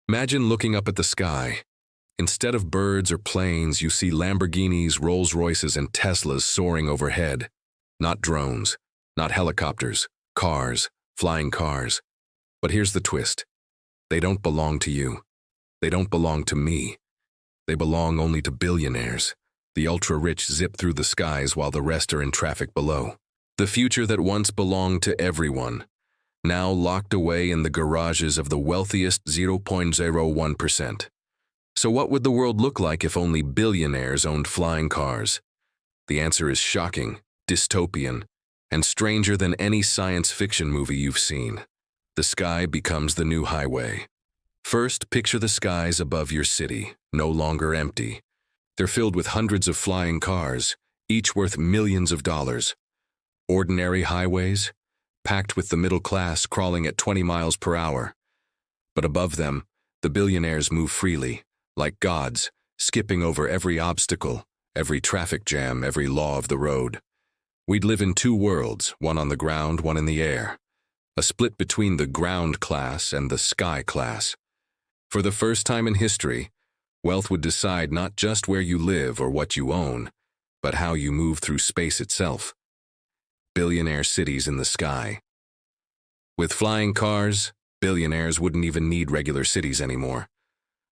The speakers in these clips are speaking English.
Imagine looking up at the sky. Instead of birds or planes, you see Lamborghinis, Rolls-Royces, and Teslas soaring overhead. Not drones, not helicopters, cars, flying cars. But here's the twist. They don't belong to you. They don't belong to me. They belong only to billionaires. The ultra-rich zip through the skies while the rest are in traffic below. The future that once belonged to everyone, now locked away in the garages of the wealthiest 0.01%. So what would the world look like if only billionaires owned flying cars? The answer is shocking, dystopian, and stranger than any science fiction movie you've seen. The sky becomes the new highway. First, picture the skies above your city, no longer empty. They're filled with hundreds of flying cars, each worth millions of dollars. Ordinary highways, packed with the middle class crawling at 20 miles per hour. But above them, the billionaires move freely, like gods, skipping over every obstacle, every traffic jam, every law of the road. We'd live in two worlds, one on the ground, one in the air. A split between the ground class and the sky class. For the first time in history, wealth would decide not just where you live or what you own, but how you move through space itself. Billionaire cities in the sky. With flying cars, billionaires wouldn't even need regular cities anymore.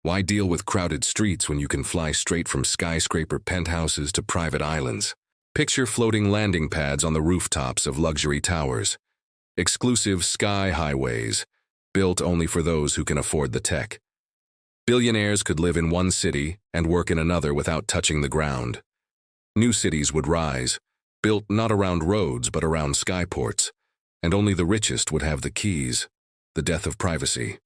Why deal with crowded streets when you can fly straight from skyscraper penthouses to private islands? Picture floating landing pads on the rooftops of luxury towers. Exclusive sky highways, built only for those who can afford the tech. Billionaires could live in one city and work in another without touching the ground. New cities would rise, built not around roads but around skyports, and only the richest would have the keys, the death of privacy.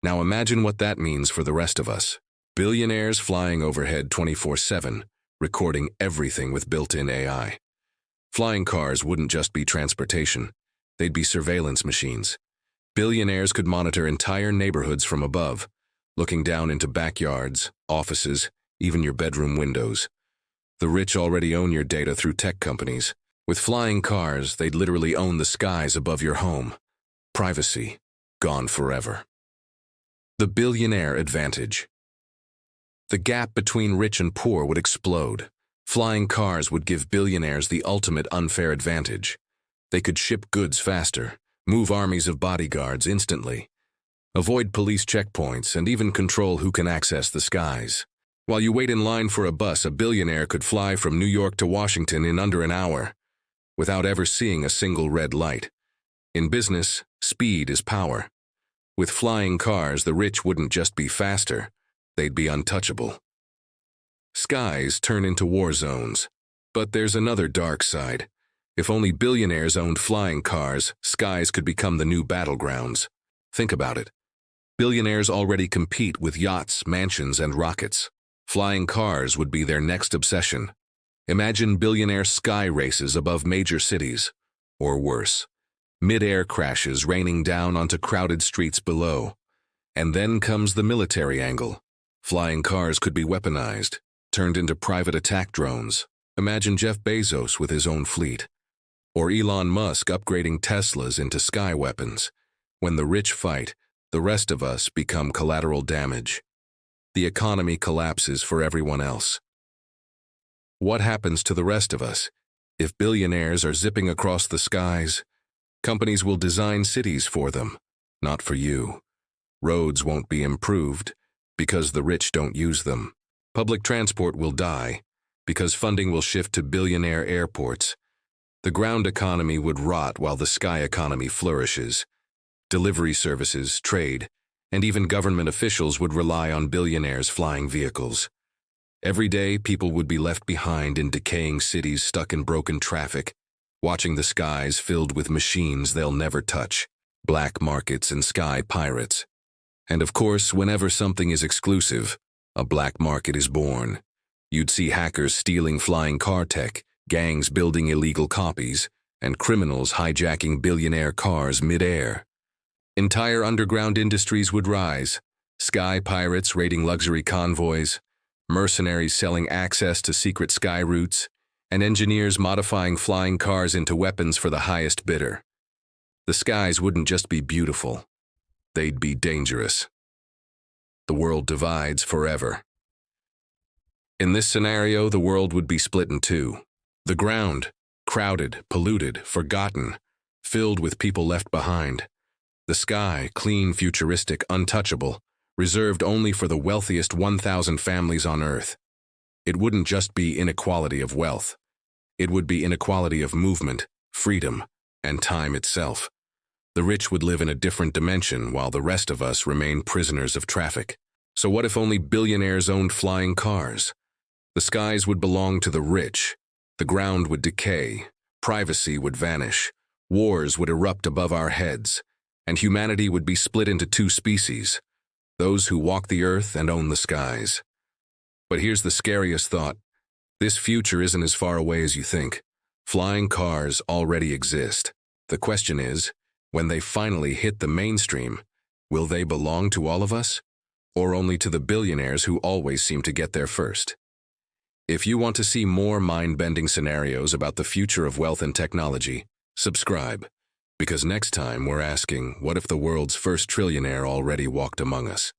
Now imagine what that means for the rest of us. Billionaires flying overhead 24/7, recording everything with built-in AI. Flying cars wouldn't just be transportation, they'd be surveillance machines. Billionaires could monitor entire neighborhoods from above, looking down into backyards, offices, even your bedroom windows. The rich already own your data through tech companies. With flying cars, they'd literally own the skies above your home. Privacy, gone forever. The billionaire advantage. The gap between rich and poor would explode. Flying cars would give billionaires the ultimate unfair advantage. They could ship goods faster, move armies of bodyguards instantly, avoid police checkpoints, and even control who can access the skies. While you wait in line for a bus, a billionaire could fly from New York to Washington in under an hour, without ever seeing a single red light. In business, speed is power. With flying cars, the rich wouldn't just be faster, they'd be untouchable. Skies turn into war zones. But there's another dark side. If only billionaires owned flying cars, skies could become the new battlegrounds. Think about it. Billionaires already compete with yachts, mansions, and rockets. Flying cars would be their next obsession. Imagine billionaire sky races above major cities. Or worse, mid-air crashes raining down onto crowded streets below. And then comes the military angle. Flying cars could be weaponized, turned into private attack drones. Imagine Jeff Bezos with his own fleet. Or Elon Musk upgrading Teslas into sky weapons. When the rich fight, the rest of us become collateral damage. The economy collapses for everyone else. What happens to the rest of us? If billionaires are zipping across the skies, companies will design cities for them, not for you. Roads won't be improved because the rich don't use them. Public transport will die because funding will shift to billionaire airports. The ground economy would rot while the sky economy flourishes. Delivery services, trade, and even government officials would rely on billionaires' flying vehicles. Every day, people would be left behind in decaying cities stuck in broken traffic, watching the skies filled with machines they'll never touch, black markets and sky pirates. And of course, whenever something is exclusive, a black market is born. You'd see hackers stealing flying car tech, gangs building illegal copies, and criminals hijacking billionaire cars mid-air. Entire underground industries would rise. Sky pirates raiding luxury convoys, mercenaries selling access to secret sky routes, and engineers modifying flying cars into weapons for the highest bidder. The skies wouldn't just be beautiful. they'd be dangerous. The world divides forever. In this scenario, the world would be split in two. The ground, crowded, polluted, forgotten, filled with people left behind. The sky, clean, futuristic, untouchable, reserved only for the wealthiest 1,000 families on Earth. It wouldn't just be inequality of wealth. It would be inequality of movement, freedom, and time itself. The rich would live in a different dimension while the rest of us remain prisoners of traffic. So what if only billionaires owned flying cars? The skies would belong to the rich. The ground would decay. Privacy would vanish. Wars would erupt above our heads. And humanity would be split into two species, those who walk the earth and own the skies. But here's the scariest thought. This future isn't as far away as you think. Flying cars already exist. The question is, when they finally hit the mainstream, will they belong to all of us? Or only to the billionaires who always seem to get there first? If you want to see more mind-bending scenarios about the future of wealth and technology, subscribe. Because next time we're asking, what if the world's first trillionaire already walked among us?